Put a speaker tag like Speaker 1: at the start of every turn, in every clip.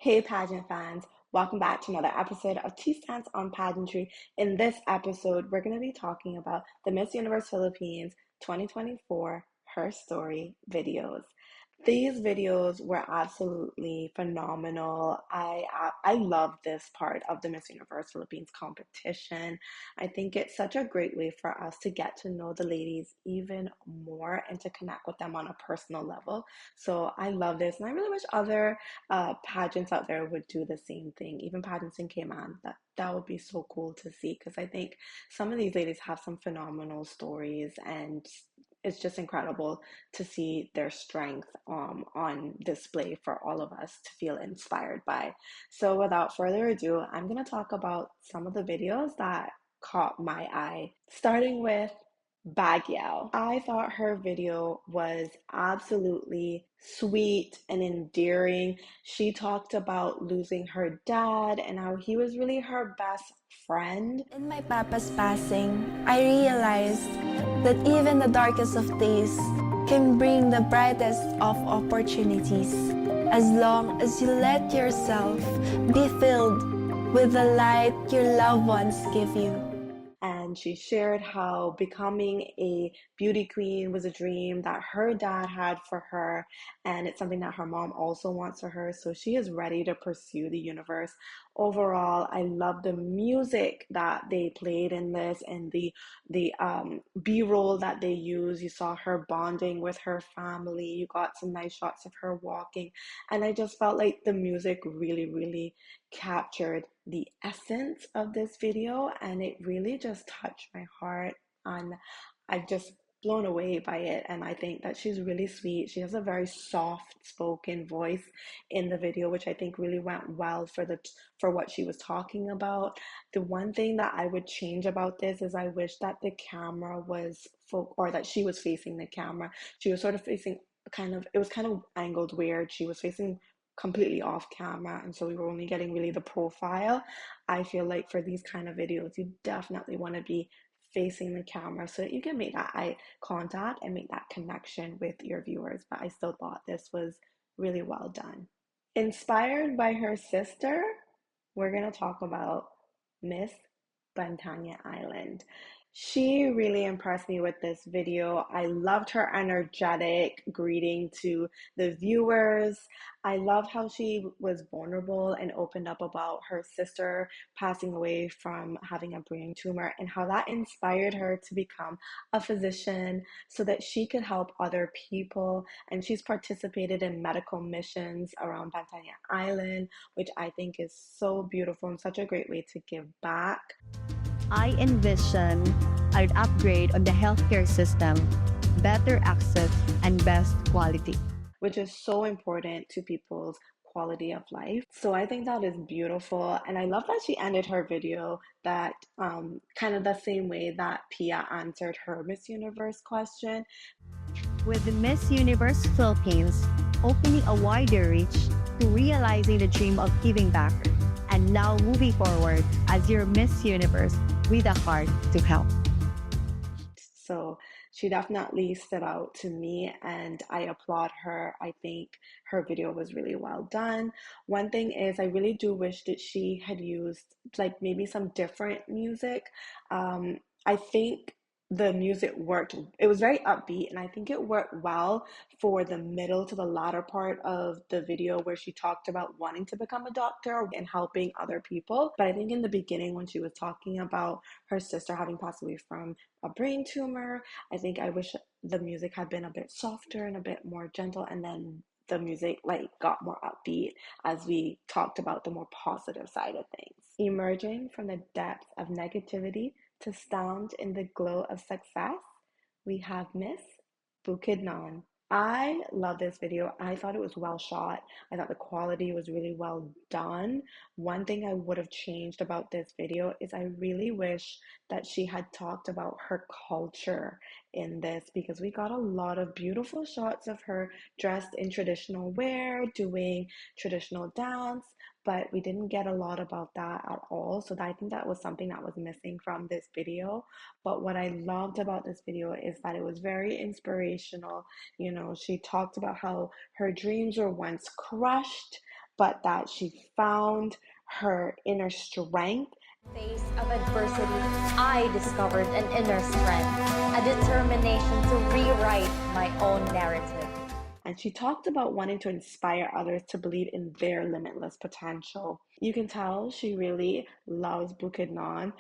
Speaker 1: Hey, pageant fans, welcome back to another episode of Two Stance on Pageantry. In this episode, we're going to be talking about the Miss Universe Philippines 2024 Her Story videos. These videos were absolutely phenomenal. I love this part of the Miss Universe Philippines competition. I think it's such a great way for us to get to know the ladies even more and to connect with them on a personal level. So I love this, and I really wish other pageants out there would do the same thing. Even pageants in Cayman, that would be so cool to see because I think some of these ladies have some phenomenal stories, and it's just incredible to see their strength on display for all of us to feel inspired by. So without further ado, I'm going to talk about some of the videos that caught my eye, starting with Baguio. I thought her video was absolutely sweet and endearing. She talked about losing her dad and how he was really her best friend.
Speaker 2: In my papa's passing, I realized that even the darkest of days can bring the brightest of opportunities as long as you let yourself be filled with the light your loved ones give you.
Speaker 1: And she shared how becoming a beauty queen was a dream that her dad had for her, and it's something that her mom also wants for her. So she is ready to pursue the universe. Overall, I love the music that they played in this and the B-roll that they use. You saw her bonding with her family. You got some nice shots of her walking, and I just felt like the music really captured the essence of this video, and it really just touched my heart, and I've just blown away by it. And I think that she's really sweet. She has a very soft spoken voice in the video, which I think really went well for what she was talking about. The one thing that I would change about this is I wish that the camera was or that she was facing the camera. She was sort of facing it was kind of angled weird. She was facing completely off camera, and so we were only getting really the profile. I feel like for these kind of videos you definitely want to be facing the camera so that you can make that eye contact and make that connection with your viewers. But I still thought this was really well done. Inspired by her sister, we're going to talk about Miss Bantanya Island. She really impressed me with this video. I loved her energetic greeting to the viewers. I loved how she was vulnerable and opened up about her sister passing away from having a brain tumor and how that inspired her to become a physician so that she could help other people. And she's participated in medical missions around Bantanya Island, which I think is so beautiful and such a great way to give back.
Speaker 3: I envision an upgrade on the healthcare system, better access, and best quality,
Speaker 1: which is so important to people's quality of life. So I think that is beautiful. And I love that she ended her video that kind of the same way that Pia answered her Miss Universe question.
Speaker 3: with the Miss Universe Philippines opening a wider reach to realizing the dream of giving back, and now moving forward as your Miss Universe with a heart to help.
Speaker 1: So she definitely stood out to me, and I applaud her. I think her video was really well done. One thing is, I really do wish that she had used like maybe some different music. I think the music worked. It was very upbeat, and I think it worked well for the middle to the latter part of the video where she talked about wanting to become a doctor and helping other people. But I think in the beginning, when she was talking about her sister having passed away from a brain tumor, I think I wish the music had been a bit softer and a bit more gentle, and then the music like got more upbeat as we talked about the more positive side of things. Emerging from the depths of negativity to stand in the glow of success, we have Miss Bukidnon. I love this video. I thought it was well shot. I thought the quality was really well done. One thing I would have changed about this video is I really wish that she had talked about her culture in this, because we got a lot of beautiful shots of her dressed in traditional wear, doing traditional dance, but we didn't get a lot about that at all. So I think that was something that was missing from this video. But what I loved about this video is that it was very inspirational. You know, she talked about how her dreams were once crushed, but that she found her inner strength.
Speaker 4: Face of adversity, I discovered an inner strength, a determination to rewrite my own narrative.
Speaker 1: And she talked about wanting to inspire others to believe in their limitless potential. You can tell she really loves Bukidnon.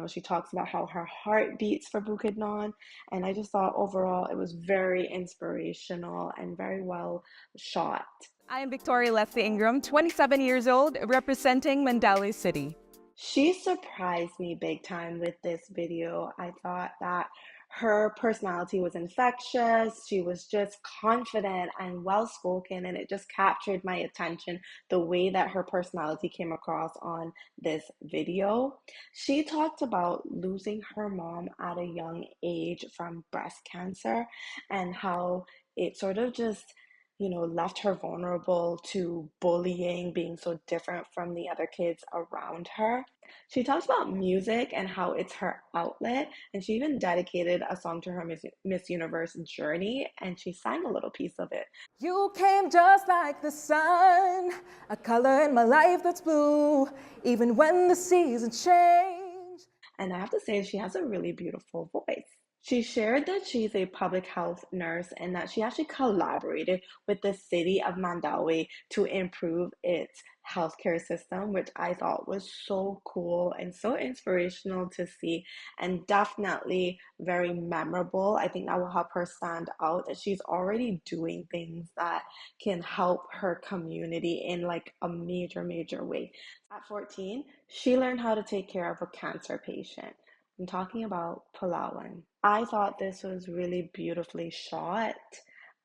Speaker 1: She talks about how her heart beats for Bukidnon. And I just thought overall it was very inspirational and very well shot.
Speaker 5: I am Victoria Leslie Ingram, 27 years old, representing Mandaue City.
Speaker 1: She surprised me big time with this video. I thought that her personality was infectious. She was just confident and well spoken, and it just captured my attention the way that her personality came across on this video. She talked about losing her mom at a young age from breast cancer and how it sort of just left her vulnerable to bullying, being so different from the other kids around her. She talks about music and how it's her outlet, and she even dedicated a song to her Miss Universe journey, and she sang a little piece of it.
Speaker 5: You came just like the sun, a color in my life that's blue, even when the seasons change.
Speaker 1: And I have to say, she has a really beautiful voice. She shared that she's a public health nurse and that she actually collaborated with the city of Mandaue to improve its healthcare system, which I thought was so cool and so inspirational to see, and definitely very memorable. I think that will help her stand out, that she's already doing things that can help her community in like a major way. At 14, she learned how to take care of a cancer patient. I'm talking about Palawan. I thought this was really beautifully shot.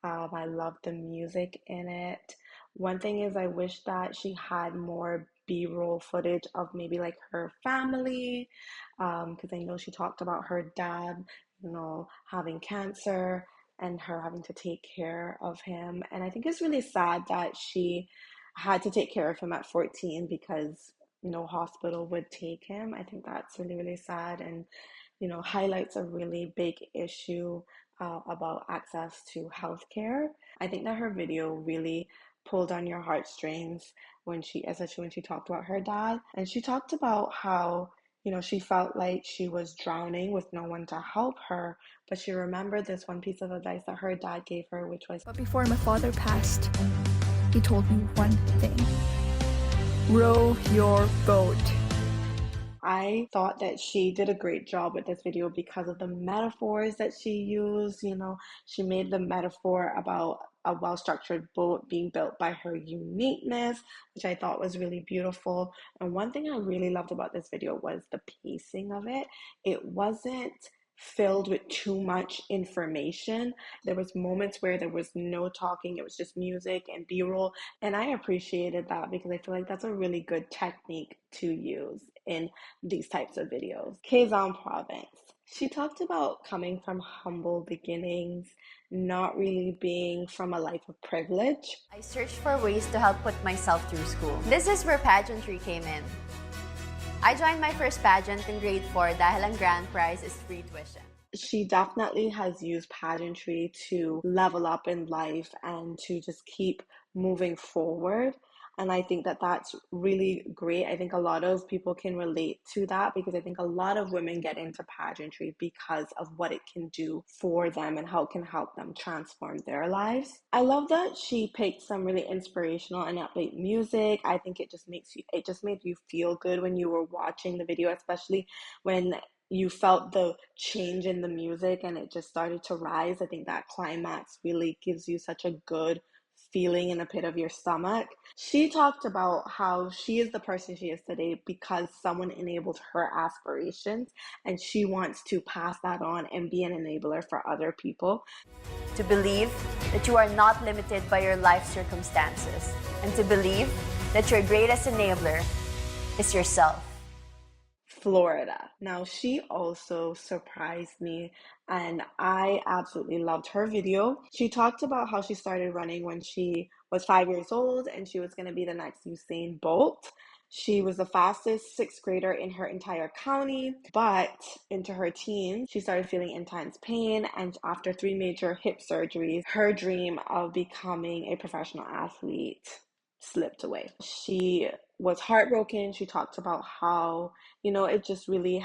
Speaker 1: I love the music in it. One thing is, I wish that she had more B-roll footage of maybe like her family, because I know she talked about her dad, having cancer and her having to take care of him. And I think it's really sad that she had to take care of him at 14 because no hospital would take him. I think that's really sad, and highlights a really big issue about access to healthcare. I think that her video really pulled on your heartstrings especially when she talked about her dad, and she talked about how she felt like she was drowning with no one to help her, but she remembered this one piece of advice that her dad gave her, which was,
Speaker 2: But before my father passed, he told me one thing: row your boat.
Speaker 1: I thought that she did a great job with this video because of the metaphors that she used. She made the metaphor about a well-structured boat being built by her uniqueness, which I thought was really beautiful. And one thing I really loved about this video was the pacing of it. It wasn't filled with too much information. There was moments where there was no talking, it was just music and B-roll, and I appreciated that because I feel like that's a really good technique to use in these types of videos. Quezon Province. She talked about coming from humble beginnings, not really being from a life of privilege.
Speaker 4: I searched for ways to help put myself through school. This is where pageantry came in. I joined my first pageant in grade 4 dahil ang grand prize is free tuition.
Speaker 1: She definitely has used pageantry to level up in life and to just keep moving forward. And I think that that's really great. I think a lot of people can relate to that because I think a lot of women get into pageantry because of what it can do for them and how it can help them transform their lives. I love that she picked some really inspirational and upbeat music. I think it just made you feel good when you were watching the video, especially when you felt the change in the music and it just started to rise. I think that climax really gives you such a good feeling in the pit of your stomach. She talked about how she is the person she is today because someone enabled her aspirations, and she wants to pass that on and be an enabler for other people.
Speaker 4: To believe that you are not limited by your life circumstances, and to believe that your greatest enabler is yourself.
Speaker 1: Florida. Now, she also surprised me and I absolutely loved her video. She talked about how she started running when she was 5 years old and she was going to be the next Usain Bolt. She was the fastest sixth grader in her entire county, but into her teens, she started feeling intense pain. And after 3 major hip surgeries, her dream of becoming a professional athlete slipped away. She was heartbroken. She talked about how, it just really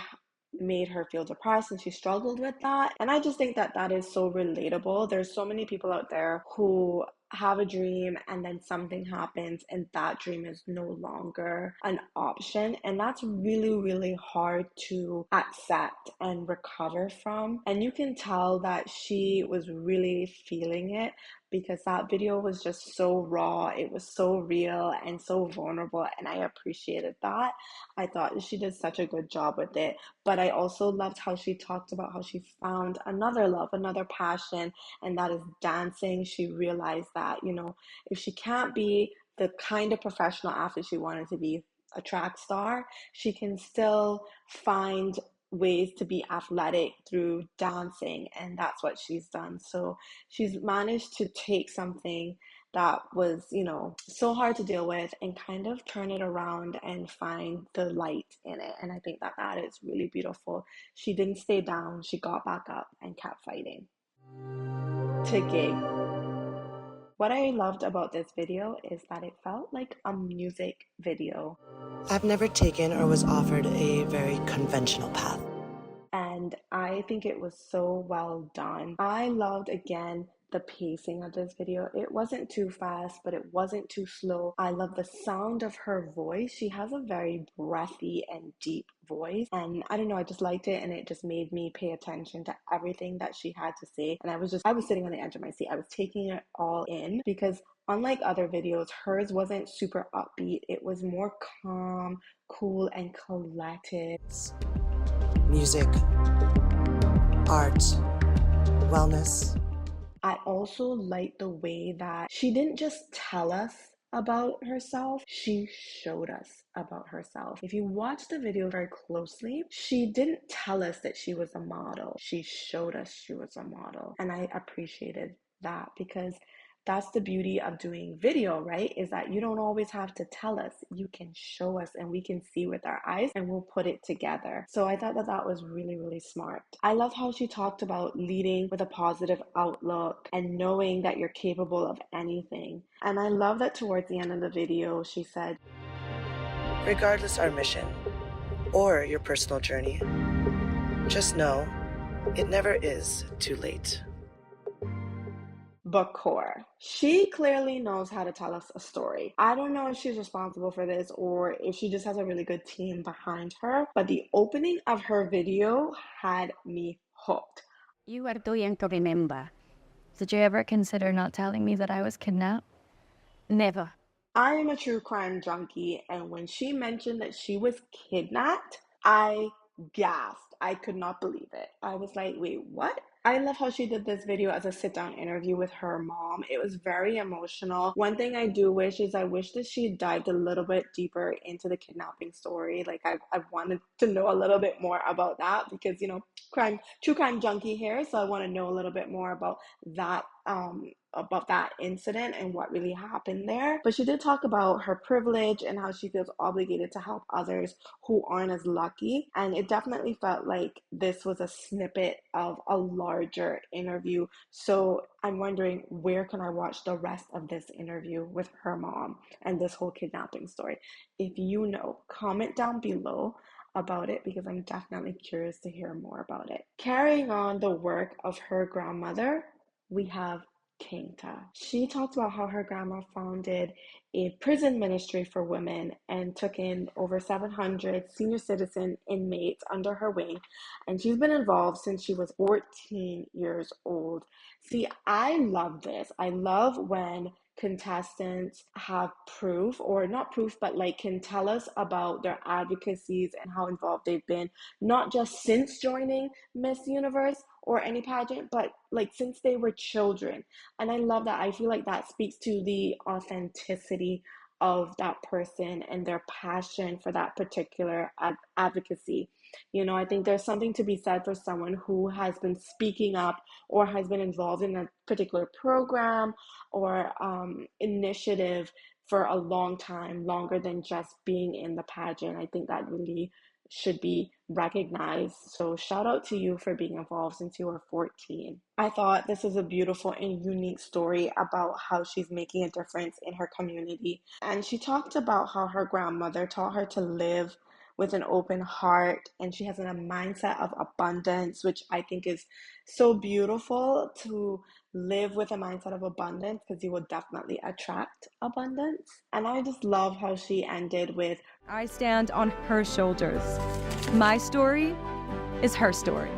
Speaker 1: made her feel depressed and she struggled with that. And I just think that that is so relatable. There's so many people out there who have a dream and then something happens and that dream is no longer an option, and that's really, really hard to accept and recover from. And you can tell that she was really feeling it because that video was just so raw, it was so real and so vulnerable, and I appreciated that. I thought she did such a good job with it, but I also loved how she talked about how she found another love, another passion, and that is dancing. She realized that, if she can't be the kind of professional athlete she wanted to be, a track star, she can still find ways to be athletic through dancing, and that's what she's done. So she's managed to take something that was, so hard to deal with and kind of turn it around and find the light in it. And I think that that is really beautiful. She didn't stay down, she got back up and kept fighting. To gig. What I loved about this video is that it felt like a music video.
Speaker 6: I've never taken or was offered a very conventional path.
Speaker 1: And I think it was so well done. I loved, again, the pacing of this video. It wasn't too fast, but it wasn't too slow. I love the sound of her voice. She has a very breathy and deep voice, and I don't know, I just liked it, and it just made me pay attention to everything that she had to say. And I was sitting on the edge of my seat. I was taking it all in because unlike other videos, hers wasn't super upbeat. It was more calm, cool, and collected.
Speaker 6: Music, art, wellness.
Speaker 1: I also liked the way that she didn't just tell us about herself, she showed us about herself. If you watch the video very closely, she didn't tell us that she was a model. She showed us she was a model. And I appreciated that because that's the beauty of doing video, right? Is that you don't always have to tell us. You can show us and we can see with our eyes and we'll put it together. So I thought that that was really, really smart. I love how she talked about leading with a positive outlook and knowing that you're capable of anything. And I love that towards the end of the video, she said,
Speaker 6: regardless our mission or your personal journey, just know it never is too late.
Speaker 1: Bakor. She clearly knows how to tell us a story. I don't know if she's responsible for this or if she just has a really good team behind her, but the opening of her video had me hooked.
Speaker 7: You are too young to remember. Did you ever consider not telling me that I was kidnapped? Never.
Speaker 1: I am a true crime junkie, and when she mentioned that she was kidnapped, I gasped. I could not believe it. I was like, wait, what? I love how she did this video as a sit-down interview with her mom. It was very emotional. One thing I do wish is I wish that she dived a little bit deeper into the kidnapping story. Like I wanted to know a little bit more about that because, true crime junkie here. So I want to know a little bit more about that incident and what really happened there. But she did talk about her privilege and how she feels obligated to help others who aren't as lucky. And it definitely felt like this was a snippet of a larger interview. So I'm wondering, where can I watch the rest of this interview with her mom and this whole kidnapping story? If you know, comment down below about it because I'm definitely curious to hear more about it. Carrying on the work of her grandmother, we have Kingta. She talked about how her grandma founded a prison ministry for women and took in over 700 senior citizen inmates under her wing. And she's been involved since she was 14 years old. See, I love this. I love when contestants have proof, or not proof, but like can tell us about their advocacies and how involved they've been, not just since joining Miss Universe or any pageant, but like since they were children. And I love that. I feel like that speaks to the authenticity of that person and their passion for that particular advocacy. I think there's something to be said for someone who has been speaking up or has been involved in a particular program or initiative for a long time, longer than just being in the pageant. I think that really should be recognized. So shout out to you for being involved since you were 14. I thought this was a beautiful and unique story about how she's making a difference in her community. And she talked about how her grandmother taught her to live with an open heart, and she has a mindset of abundance, which I think is so beautiful, to live with a mindset of abundance, because you will definitely attract abundance. And I just love how she ended with,
Speaker 8: I stand on her shoulders. My story is her story.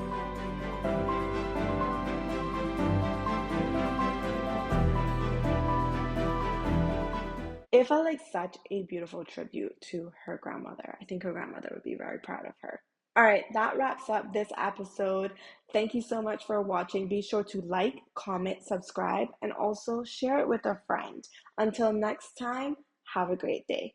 Speaker 1: it felt like such a beautiful tribute to her grandmother. I think her grandmother would be very proud of her. All right, that wraps up this episode. Thank you so much for watching. Be sure to like, comment, subscribe, and also share it with a friend. Until next time, have a great day.